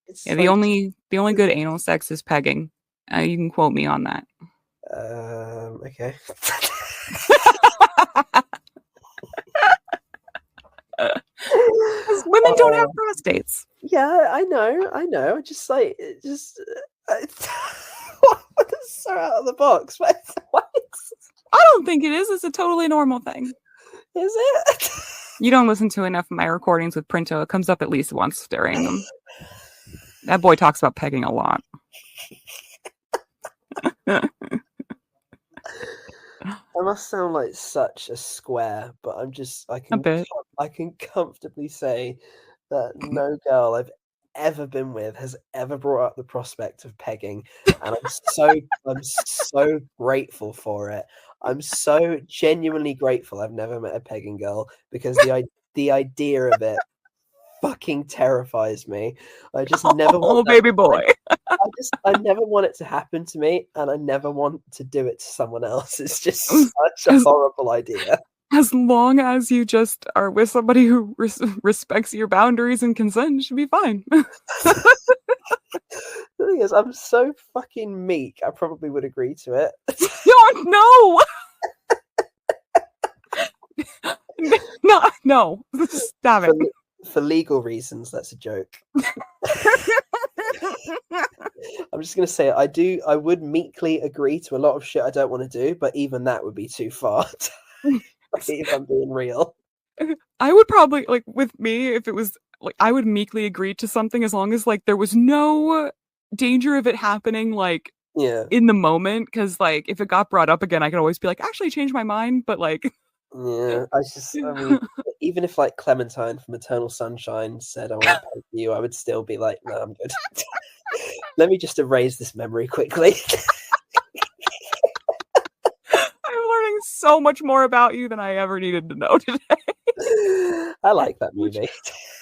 It's Yeah, like, the only good anal sex is pegging. You can quote me on that. okay. Because women don't have Uh, prostates. yeah, I know. I just like it just what is so out of the box? What I don't think it is. It's a totally normal thing. is it? You don't listen to enough of my recordings with Printo. It comes up at least once during them. That boy talks about pegging a lot. I must sound like such a square, but A bit. I can comfortably say that no girl I've ever been with has ever brought up the prospect of pegging, and I'm so grateful for it. I'm so genuinely grateful I've never met a pegging girl because the idea of it fucking terrifies me. I just never want Oh, that. baby boy. I never want it to happen to me, and I never want to do it to someone else. It's just such a As, horrible idea. as long as you just are with somebody who respects your boundaries and consent, you should be fine. The thing is, I'm so fucking meek. I probably would agree to it. Don't know. No, no. Stop for it. for legal reasons, that's a joke. I'm just gonna say I would meekly agree to a lot of shit I don't want to do, but even that would be too far. If I'm being real. I would probably like with me if it was like I would meekly agree to something as long as like there was no danger of it happening like Yeah. in the moment because like if it got brought up again I could always be like actually change my mind but like Yeah, I mean, even if like Clementine from Eternal Sunshine said I want to pay you, I would still be like, no, I'm good. Let me just erase this memory quickly. I'm learning so much more about you than I ever needed to know today. I like that Which movie.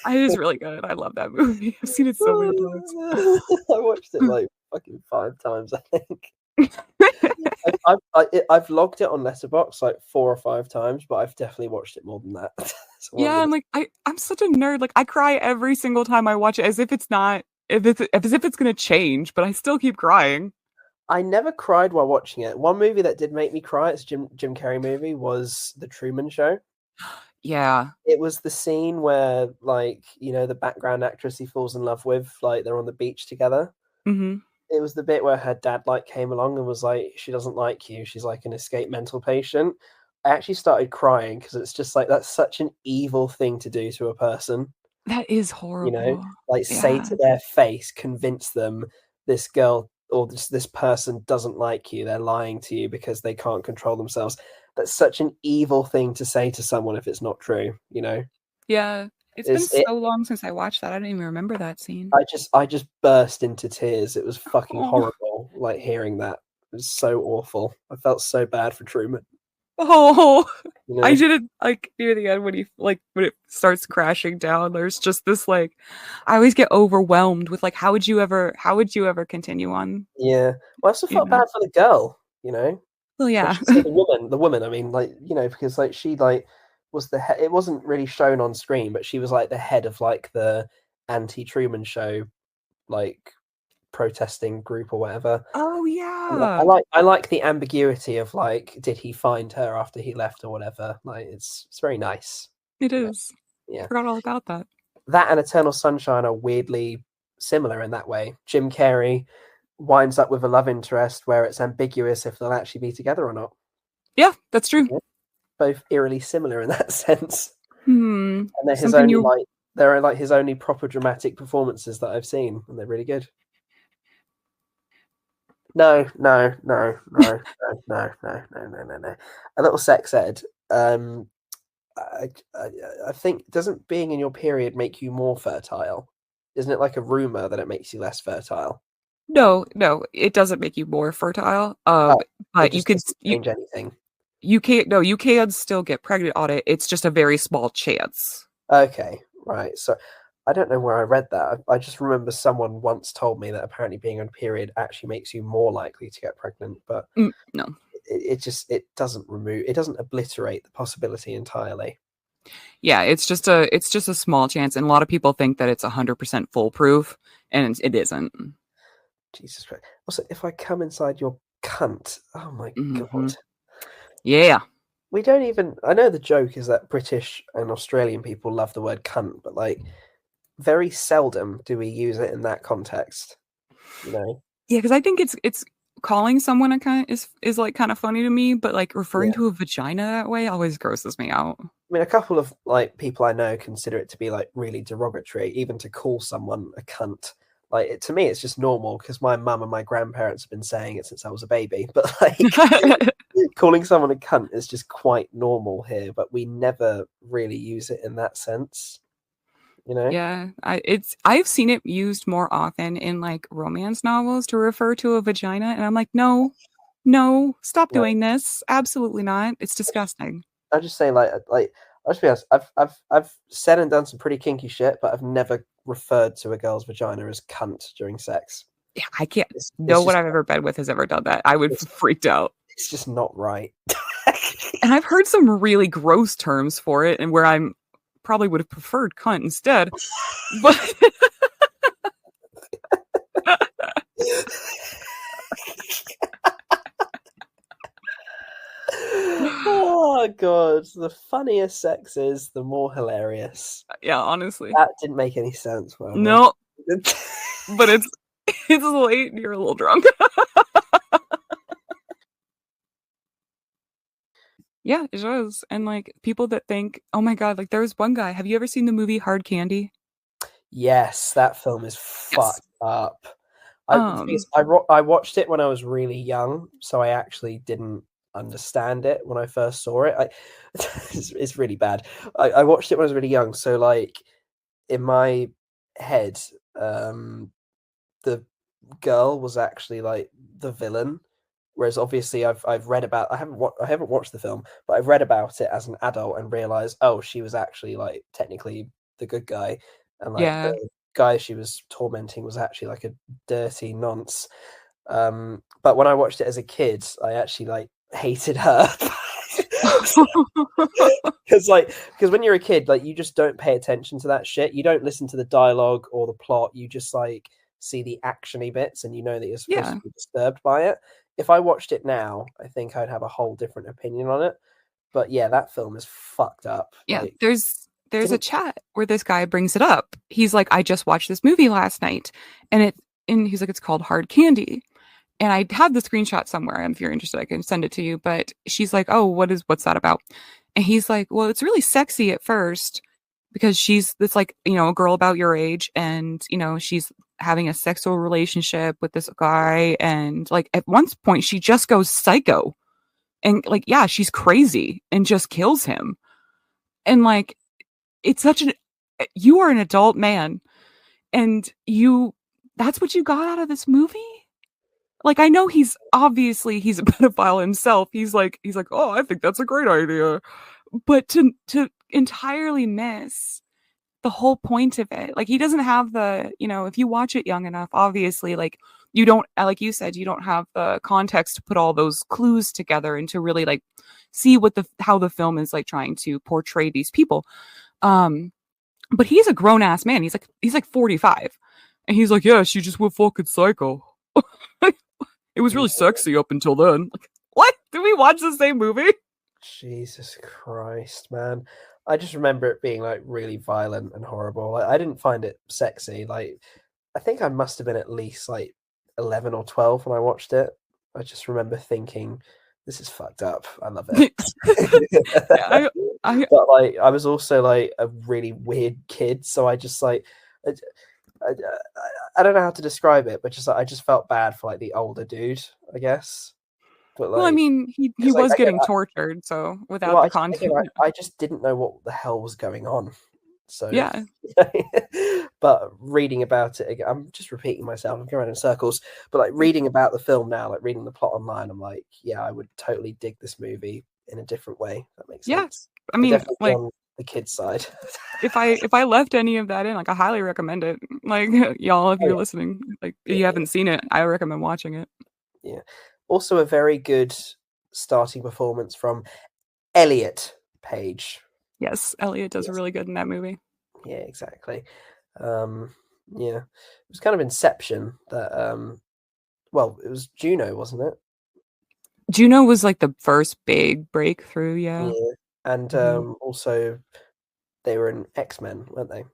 it is really good. I love that movie. I've seen it so many times. I watched it like fucking 5 times, I think. I've logged it on Letterboxd like 4 or 5 times, but I've definitely watched it more than that. So I'm Yeah, gonna. and like I'm such a nerd. Like I cry every single time I watch it as if it's not if it's as if it's gonna change, but I still keep crying. I never cried while watching it. One movie that did make me cry, it's Jim Carrey movie, was The Truman Show. Yeah. It was the scene where, like, the background actress he falls in love with, like, they're on the beach together. Hmm. It was the bit where her dad, like, came along and was like, she doesn't like you. She's like an escaped mental patient. I actually started crying because it's just like, that's such an evil thing to do to a person, That is you know? horrible. Like, say Yeah. to their face, convince them this girl or this person doesn't like you. They're lying to you because they can't control themselves. That's such an evil thing to say to someone if it's not true, you know? Yeah. It's been Is it so long since I watched that. I didn't even remember that scene. I just burst into tears. It was fucking Oh. horrible, like hearing that. It was so awful. I felt so bad for Truman, Oh. you I know? didn't like near the end when he like when it starts crashing down, there's just this like I always get overwhelmed with like how would you ever continue on, Yeah. Well, I also you felt know? bad for the girl, you know? Well I yeah. should say the woman, I mean, like, because like she like was it wasn't really shown on screen, but she was like the head of like the anti-Truman Show like protesting group or whatever. Oh And yeah. I like the ambiguity of like, did he find her after he left or whatever? Like, it's very nice. It You know? is. Yeah, Forgot all about that. that and Eternal Sunshine are weirdly similar in that way. Jim Carrey winds up with a love interest where it's ambiguous if they'll actually be together or not. Yeah, that's true. Yeah. Both eerily similar in that sense, Hmm. and they're his Something only you like they're like his only proper dramatic performances that I've seen, and they're really good. No, no, no, no, no, no, no, no, no, no, no. A little sex ed. Um, I think doesn't being in your period make you more fertile? Isn't it like a rumor that it makes you less fertile? no, no, it doesn't make you more fertile. Oh, it But you just could doesn't change anything. you can't no, you can still get pregnant on it. It's just a very small chance. Okay, right. So I don't know where I read that. I just remember someone once told me that apparently being on a period actually makes you more likely to get pregnant, but No. it doesn't obliterate the possibility entirely. Yeah, it's just a small chance, and a lot of people think that it's 100% foolproof, and it isn't. Jesus Christ. Also, if I come inside your cunt, oh my Hmm. God. Yeah. We don't even. I know the joke is that British and Australian people love the word cunt, but like, very seldom do we use it in that context, you know? Yeah, because I think it's calling someone a cunt is like kind of funny to me, but like referring Yeah. to a vagina that way always grosses me out. I mean, a couple of like people I know consider it to be like really derogatory, even to call someone a cunt. Like to me, it's just normal because my mum and my grandparents have been saying it since I was a baby. But like calling someone a cunt is just quite normal here. But we never really use it in that sense, you know? Yeah, I've seen it used more often in like romance novels to refer to a vagina, and I'm like, no, no, stop Like, doing this. Absolutely not. It's disgusting. I just say like I'll just be honest. I've said and done some pretty kinky shit, but I've never referred to a girl's vagina as cunt during sex. Yeah, I can't. It's No one just I've ever been with has ever done that. I would it's, freaked out. it's just not right. And I've heard some really gross terms for it, and where I'm probably would have preferred cunt instead. But Oh god, the funnier sex is, the more hilarious. yeah, honestly, That didn't make any sense, whatever. no. But it's late, and you're a little drunk. Yeah, it does. And like people that think, oh my god, like there was one guy. Have you ever seen the movie Hard Candy? Yes, that film is Yes. fucked up. The thing is, Um, I watched it when I was really young, so I actually didn't understand it when I first saw it. It's really bad. I watched it when I was really young, so like in my head, um, the girl was actually like the villain. Whereas obviously I've read about I haven't watched the film, but I've read about it as an adult and realized, oh, she was actually like technically the good guy, and like yeah. the guy she was tormenting was actually like a dirty nonce. But when I watched it as a kid, I actually like hated her. Because when you're a kid, like you just don't pay attention to that shit. You don't listen to the dialogue or the plot. You just like see the actiony bits, and you know that you're supposed to Yeah. be disturbed by it. If I watched it now, I think I'd have a whole different opinion on it. But yeah, that film is fucked up. Yeah, Like, there's a didn't chat where this guy brings it up. He's like, I just watched this movie last night, and he's like, it's called Hard Candy. And I have the screenshot somewhere. And if you're interested, I can send it to you. But she's like, oh, what's that about? And he's like, well, it's really sexy at first because it's like, a girl about your age, and she's having a sexual relationship with this guy, and like at one point she just goes psycho, and like, yeah, she's crazy and just kills him. And like, it's such an you are an adult man, and that's what you got out of this movie. Like, I know he's a pedophile himself. He's like, oh, I think that's a great idea. But to entirely miss the whole point of it, like he doesn't have if you watch it young enough, obviously, like you don't, like you said, you don't have the context to put all those clues together and to really like see how the film is like trying to portray these people. Um, but he's a grown ass man. He's like 45, and he's like, yeah, she just went fucking psycho. It was really sexy up until then. Like, what? Did we watch the same movie? Jesus Christ, man. I just remember it being like really violent and horrible. I didn't find it sexy. Like, I think I must have been at least like 11 or 12 when I watched it. I just remember thinking, this is fucked up. I love it. I, I, But like, I was also like a really weird kid, so I just like, I, I, I don't know how to describe it, but just like, I just felt bad for like the older dude, I guess. But well, I like, mean, he because like was getting tortured, so without well, the again, content, I just didn't know what the hell was going on. So, yeah, but reading about it again, I'm just repeating myself. I'm going around in circles. But like reading about the film now, like reading the plot online, I'm like, yeah, I would totally dig this movie in a different way. That makes yeah. sense. I I'd mean, definitely be like on the kids' side. if I left any of that in, like I highly recommend it. Like y'all, if Oh you're yeah, listening, like if yeah, you yeah, haven't seen it, I recommend watching it. yeah. Also, a very good starting performance from Elliot Page. Yes, Elliot does Yes. really good in that movie. Yeah, exactly. Yeah, it was kind of Inception that. Well, it was Juno, wasn't it? Juno was like the first big breakthrough, yeah. Yeah, and Mhm. also they were in X-Men, weren't they?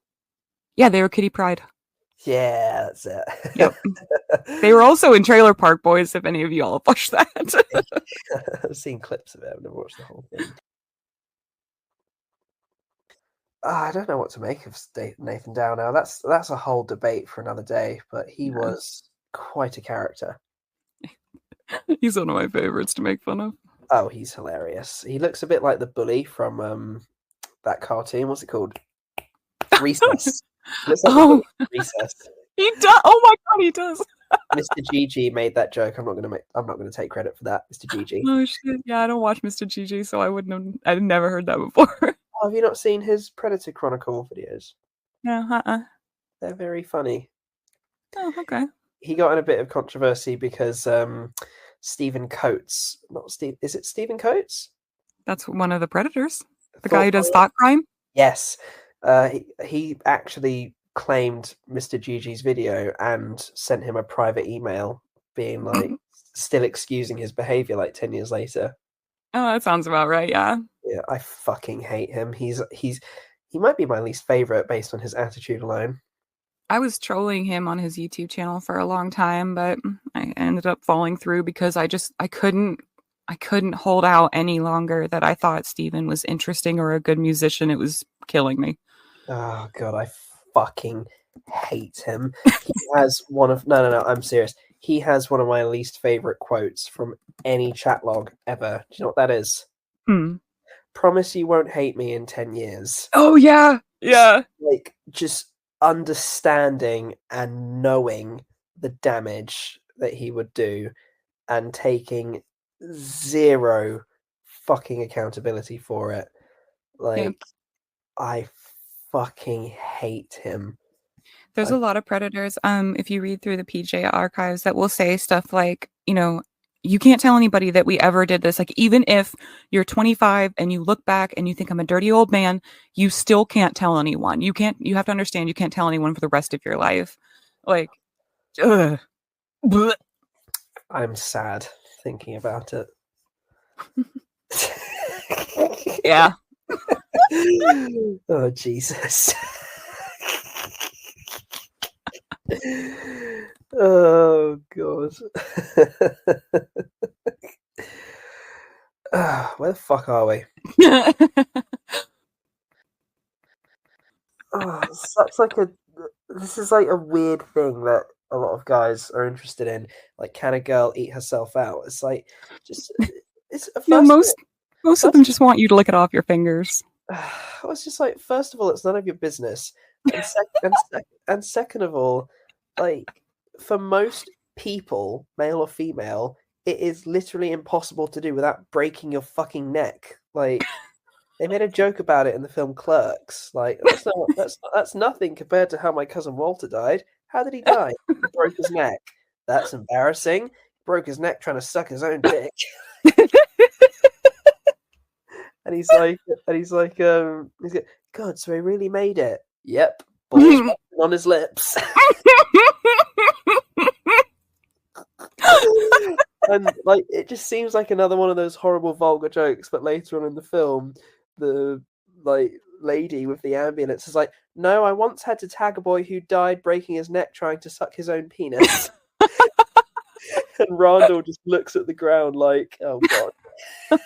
Yeah, they were Kitty Pryde. Yeah, that's Yep. They were it. also in Trailer Park Boys, if any of you all have watched that. I've seen clips of it. I've never watched the whole thing. I don't know what to make of Nathan Dow. That's a whole debate for another day. But he Yeah. was quite a character. He's one of my favorites to make fun of. Oh, he's hilarious. He looks a bit like the bully from that cartoon. What's it called? Recess. He looks like the bully Oh, from Recess. he does. Oh my god, he does. Mr. Gigi made that joke. I'm not gonna take credit for that, Mr. Gigi. Oh shit. Yeah, I don't watch Mr. Gigi, so I wouldn't have. I'd never heard that before. Oh, have you not seen his Predator Chronicle videos? No, They're very funny. Oh, okay. He got in a bit of controversy because Stephen Coates, not Steve, is it Stephen Coates? That's one of the Predators. The guy Thought who does thought crime. yes, he actually claimed Mr. Gigi's video and sent him a private email being like still excusing his behavior like 10 years later. Oh, that sounds about right. Yeah. Yeah, I fucking hate him. He might be my least favorite based on his attitude alone. I was trolling him on his YouTube channel for a long time, but I ended up falling through because I couldn't hold out any longer that I thought Steven was interesting or a good musician. It was killing me. Oh god, I fucking hate him. He has one of no, I'm serious. He has one of my least favorite quotes from any chat log ever. Do you know what that is? Hmm. Promise you won't hate me in 10 years. Oh yeah. Yeah. Like just understanding and knowing the damage that he would do and taking zero fucking accountability for it. Yeah. Like I fucking hate him. There's I a lot of predators. If you read through the PJ archives that will say stuff like, you can't tell anybody that we ever did this. Like, even if you're 25 and you look back and you think I'm a dirty old man, you still can't tell anyone. You have to understand you can't tell anyone for the rest of your life. Like, ugh. Blech. I'm sad thinking about it. Yeah. Oh Jesus. Oh god. Where the fuck are we? Oh, such like a this is like a weird thing that a lot of guys are interested in. Like, can a girl eat herself out? It's like just it's No, first of all, most of first them just want you to lick it off your fingers. it's just like first of all, it's none of your business, and second of all, like for most people, male or female, it is literally impossible to do without breaking your fucking neck. Like they made a joke about it in the film Clerks. Like that's nothing compared to how my cousin Walter died. How did he die? He broke his neck. That's embarrassing. He broke his neck trying to suck his own dick. And he's like, God, so he really made it. Yep, balls on his lips. And like it just seems like another one of those horrible vulgar jokes, but later on in the film, the like lady with the ambulance is like, no, I once had to tag a boy who died breaking his neck trying to suck his own penis. And Randall just looks at the ground like, oh god.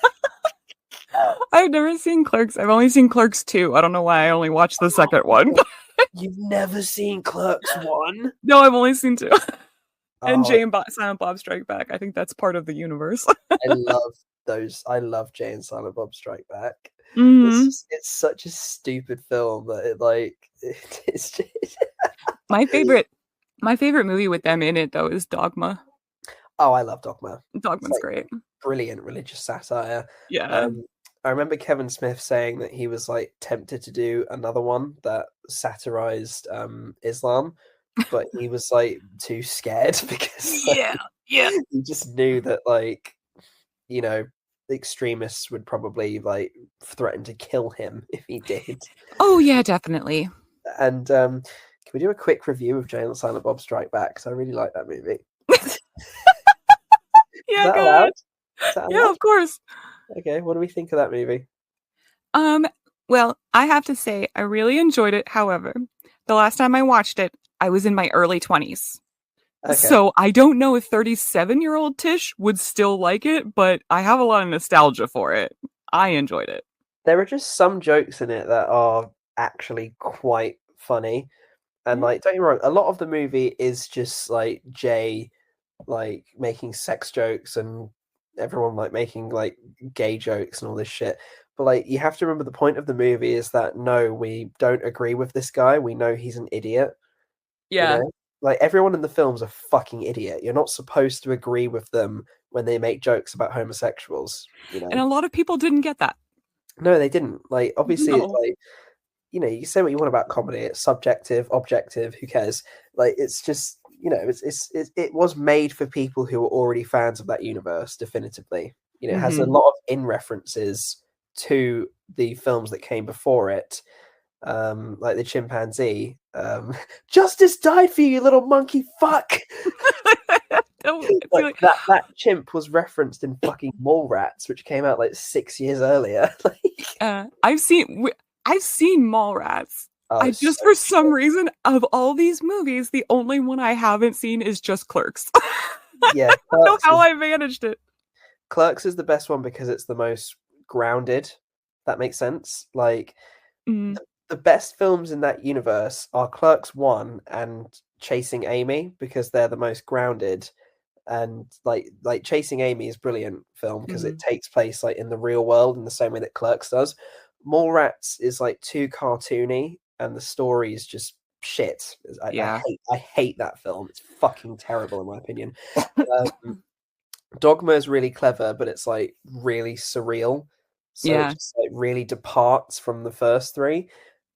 I've never seen Clerks. I've only seen Clerks 2. I don't know why I only watched the second one. You've never seen Clerks 1? No, I've only seen 2. And Oh, Silent Bob Strike Back. I think that's part of the universe. I love those. I love Jay and Silent Bob Strike Back. Mhm. It's such a stupid film that it like it's just... My favorite movie with them in it though is Dogma. Oh, I love Dogma. It's Dogma's like great. brilliant religious satire. Yeah. I remember Kevin Smith saying that he was like tempted to do another one that satirized Islam, but he was like too scared because Yeah. Yeah. he just knew that like you know extremists would probably like threaten to kill him if he did. Oh yeah, definitely. And can we do a quick review of Jay and Silent Bob Strike Back? Because I really like that movie. Is Yeah, that go allowed? ahead. Is that Yeah, allowed? of course. Okay, what do we think of that movie? Um, well, I have to say I really enjoyed it. However, the last time I watched it, I was in my early 20s. Okay. So I don't know if 37-year-old Tish would still like it, but I have a lot of nostalgia for it. I enjoyed it. There are just some jokes in it that are actually quite funny. And Yeah. like, don't get me wrong, a lot of the movie is just like Jay like making sex jokes and everyone like making like gay jokes and all this shit. But like you have to remember the point of the movie is that no, we don't agree with this guy. We know he's an idiot, you Yeah. know? Like everyone in the film's a fucking idiot. You're not supposed to agree with them when they make jokes about homosexuals, you And know? a lot of people didn't get that. No, they didn't. Like obviously it's No. like you can say what you want about comedy. It's subjective, objective. Who cares? Like, it's just it was made for people who were already fans of that universe. Definitively, it has a Hmm. lot of in references to the films that came before it, like the chimpanzee. Justice died for you, you little monkey fuck. See, Like that chimp was referenced in fucking Mallrats, which came out like 6 years earlier. Like, I've seen Mallrats. oh, I it's just so for some reason of all these movies, the only one I haven't seen is just Clerks. I yeah. don't know how I managed it. Clerks is the best one because it's the most grounded. That makes sense. Like Mm, the best films in that universe are Clerks 1 and Chasing Amy because they're the most grounded. And like Chasing Amy is a brilliant film because it mhm. takes place like in the real world in the same way that Clerks does. Mallrats is like too cartoony and the story is just shit. Yeah. I hate that film. It's fucking terrible in my opinion. Um, Dogma is really clever, but it's like really surreal. So it Yeah. just like really departs from the first three.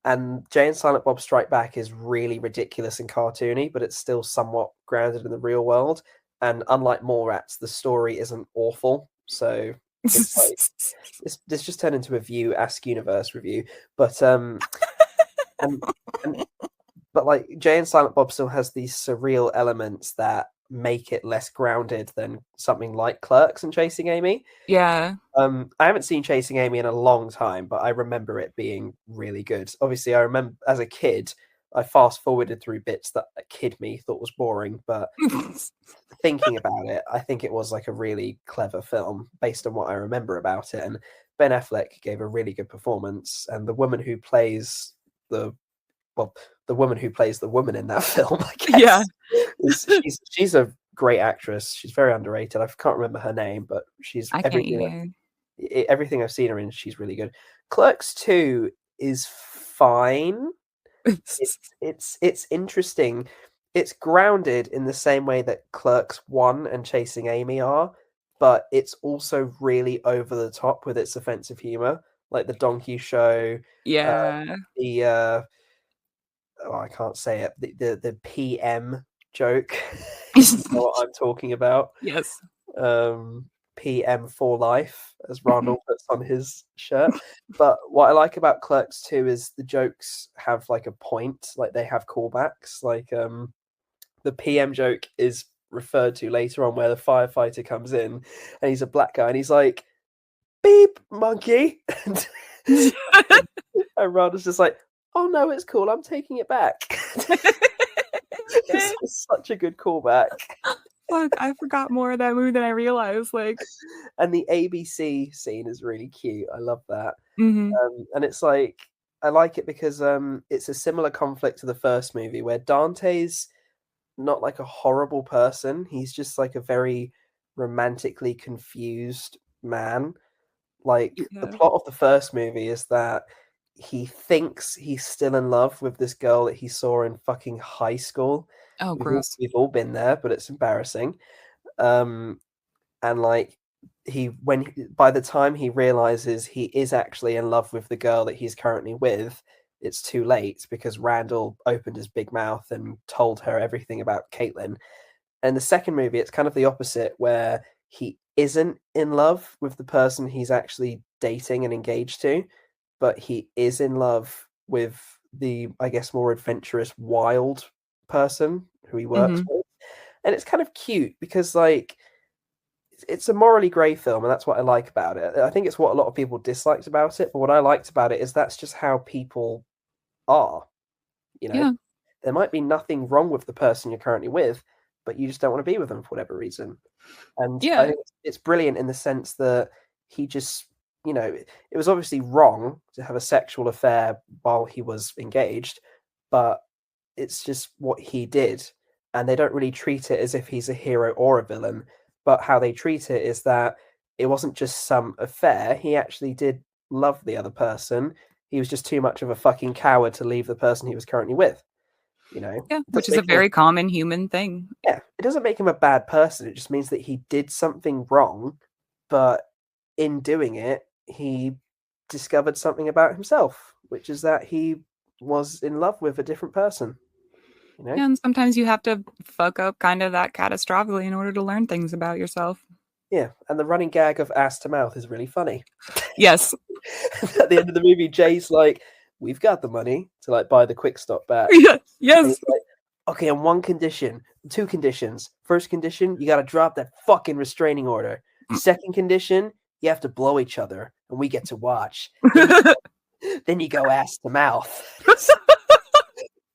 And Jay and Silent Bob Strike Back is really ridiculous and cartoony, but it's still somewhat grounded in the real world. And unlike Mallrats, the story isn't awful. So it's like this just turned into a View Ask Universe review. But and and but like Jay and Silent Bob still has these surreal elements that make it less grounded than something like Clerks and Chasing Amy. Yeah. I haven't seen Chasing Amy in a long time, but I remember it being really good. Obviously, I remember as a kid, I fast forwarded through bits that a kid me thought was boring, but thinking about it, I think it was like a really clever film based on what I remember about it. And Ben Affleck gave a really good performance, and the woman who plays the well, the woman who plays the woman in that film, I Yeah. guess, is she's a great actress. She's very underrated. I can't remember her name, but she's I can't either. everything I've seen her in. She's really good. Clerks 2 is fine. It's interesting. It's grounded in the same way that Clerks 1 and Chasing Amy are, but it's also really over the top with its offensive humor, like the donkey show, Yeah. the I can't say it. The PM joke, if you know what I'm talking about. Yes. PM for life, as Randall puts on his shirt. But what I like about Clerks 2 is the jokes have like a point, like they have callbacks. Like the PM joke is referred to later on where the firefighter comes in and he's a black guy and he's like, beep, monkey. And Randall's just like, oh no, it's cool. I'm taking it back. It's such a good callback. Fuck, I forgot more of that movie than I realized. Like, And the ABC scene is really cute. I love that. mhm. And it's like I like it because it's a similar conflict to the first movie where Dante's not like a horrible person. He's just like a very romantically confused man. Like the Yeah. plot of the first movie is that he thinks he's still in love with this girl that he saw in fucking high school. Oh, We've all, gross. we've all been there, but it's embarrassing. Um, and like by the time he realizes he is actually in love with the girl that he's currently with, it's too late because Randall opened his big mouth and told her everything about Caitlin. And the second movie, it's kind of the opposite, where isn't in love with the person he's actually dating and engaged to, but he is in love with the, I guess, more adventurous, wild person who he works Hmm. with. And it's kind of cute because, like, it's a morally grey film, and that's what I like about it. I think it's what a lot of people disliked about it, but what I liked about it is that's just how people are. You know, Yeah. there might be nothing wrong with the person you're currently with, but you just don't want to be with them for whatever reason. And I Yeah. think it's brilliant in the sense that he just, it was obviously wrong to have a sexual affair while he was engaged, but it's just what he did. And they don't really treat it as if he's a hero or a villain, but how they treat it is that it wasn't just some affair. He actually did love the other person. He was just too much of a fucking coward to leave the person he was currently with. Yeah. It Which doesn't is a make him very common human thing. it doesn't make him a bad person. It just means that he did something wrong, but in doing it, he discovered something about himself, which is that he was in love with a different person. You know? Yeah, and sometimes you have to fuck up kind of that catastrophically in order to learn things about yourself. Yeah. And the running gag of ass to mouth is really funny. Yes. At the end of the movie, Jay's like, "We've got the money to like buy the quick stop back." Yes. And Yes. he's like, "Okay, on one condition, two conditions. First condition, you got to drop that fucking restraining order. Second condition, you have to blow each other, and we get to watch. Then you go ass to mouth."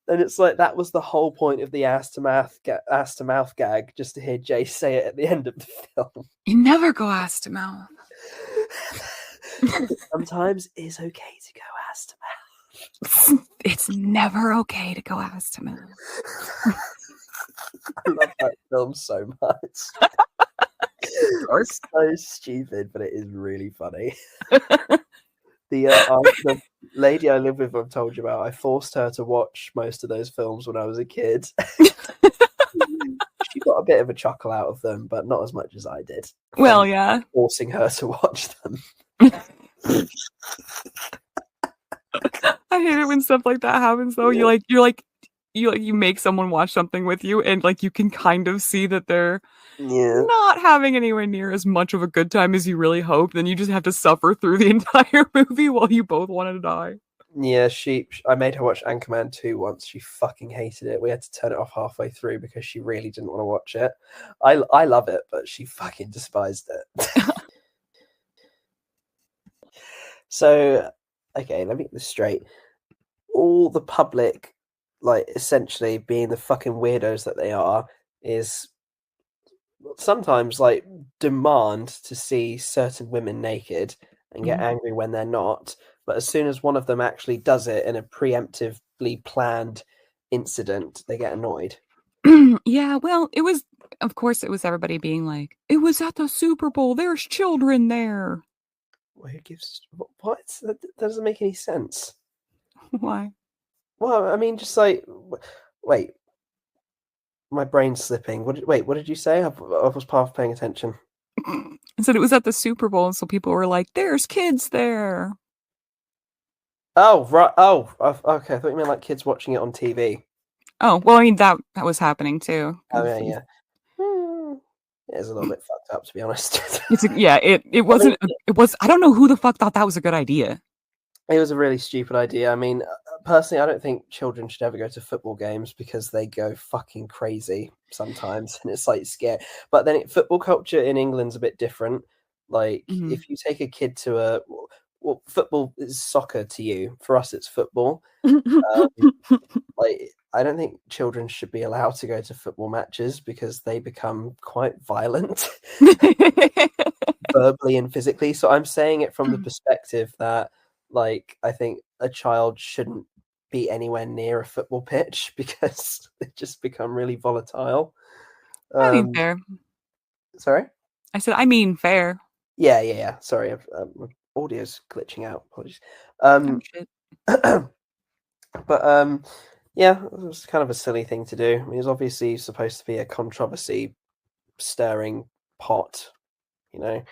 And it's like that was the whole point of the ass to mouth gag, just to hear Jay say it at the end of the film. You never go ass to mouth. Sometimes it's okay to go ass to mouth. It's never okay to go ass to mouth. I love that film so much. It's so stupid, but it is really funny. The lady I live with, I've told you about, I forced her to watch most of those films when I was a kid. She got a bit of a chuckle out of them, but not as much as I did Well, from yeah. forcing her to watch them. I hate it when stuff like that happens though. You make someone watch something with you and like you can kind of see that they're Yeah. not having anywhere near as much of a good time as you really hope. Then you just have to suffer through the entire movie while you both want to die. Yeah, I made her watch Anchorman 2 once. She fucking hated it. We had to turn it off halfway through because she really didn't want to watch it. I love it, but she fucking despised it. So, okay, let me get this straight. All the public, like, essentially being the fucking weirdos that they are, is sometimes, like, demand to see certain women naked and get Mhm. angry when they're not. But as soon as one of them actually does it in a preemptively planned incident, they get annoyed. Yeah, well, of course, it was everybody being like, it was at the Super Bowl. There's children there. Well, who gives what? That doesn't make any sense. Why? Well, I mean, just like, wait, my brain's slipping. What did you say? I was half paying attention. I said it was at the Super Bowl, and so people were like, there's kids there. Oh, right. Oh, okay. I thought you meant like kids watching it on TV. Oh, well, I mean, that was happening too. Oh, yeah, yeah. Hmm. It is a little bit fucked up, to be honest. It I mean, wasn't, it was, I don't know who the fuck thought that was a good idea. it was a really stupid idea. I mean, personally, I don't think children should ever go to football games because they go fucking crazy sometimes, and it's like scary. But then football culture in England's a bit different. Like, Mhm. if you take a kid to well, football is soccer to you. For us, it's football. Like, I don't think children should be allowed to go to football matches because they become quite violent, verbally and physically. So I'm saying it from the perspective that, like, I think a child shouldn't be anywhere near a football pitch because they just become really volatile. I mean, Um, fair. sorry? I said, I mean, fair. Yeah, yeah, yeah. Sorry, my audio's glitching out. Apologies. Oh, Um, shit. but yeah, it was kind of a silly thing to do. I mean, it was obviously supposed to be a controversy stirring pot, you know.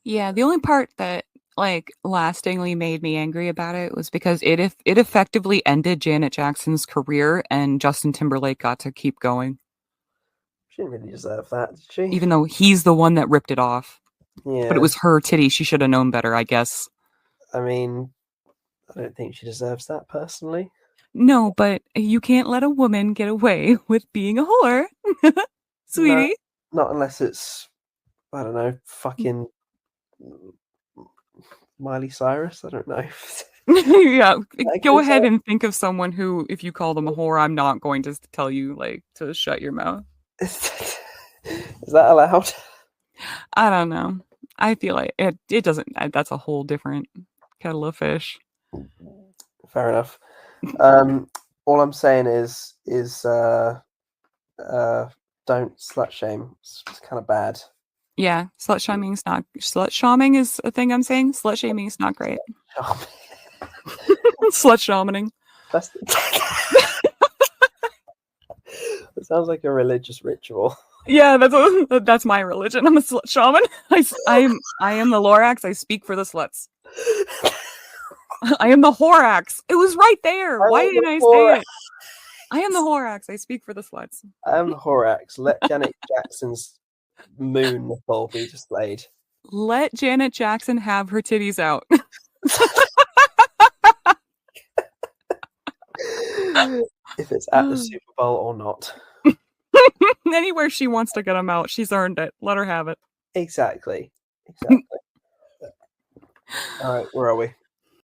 Yeah, the only part that like lastingly made me angry about it was because it effectively ended Janet Jackson's career and Justin Timberlake got to keep going, She didn't really deserve that, did she? even though he's the one that ripped it off. But it Yeah. was her titty. She should have known better, I guess. I mean, I don't think she deserves that personally. No, but you can't let a woman get away with being a whore, No, sweetie. not unless it's, I don't know, fucking Miley Cyrus. I don't know. Yeah, That go goes ahead and think of someone who, if you call them a whore, I'm not going to tell you like to shut your mouth. Is that allowed? I don't know. I feel like it doesn't. That's a whole different kettle of fish. Fair enough. Um, all I'm saying uh, don't slut shame. It's kind of bad. Yeah, slut shaming is a thing I'm saying. Slut shaming is not great. Slut shamaning. That's it sounds like a religious ritual. Yeah, that's my religion. I'm a slut shaman. I am the Lorax. I speak for the sluts. I am the Horax. It was right there. I Why am the didn't I say Horax. it? I am the Horax. I speak for the sluts. I am the Horax. Let Janet Jackson's moon nipple be displayed. Let Janet Jackson have her titties out. If it's at the Super Bowl or not. Anywhere she wants to get them out, she's earned it. Let her have it. Exactly. Exactly. All right, where are we?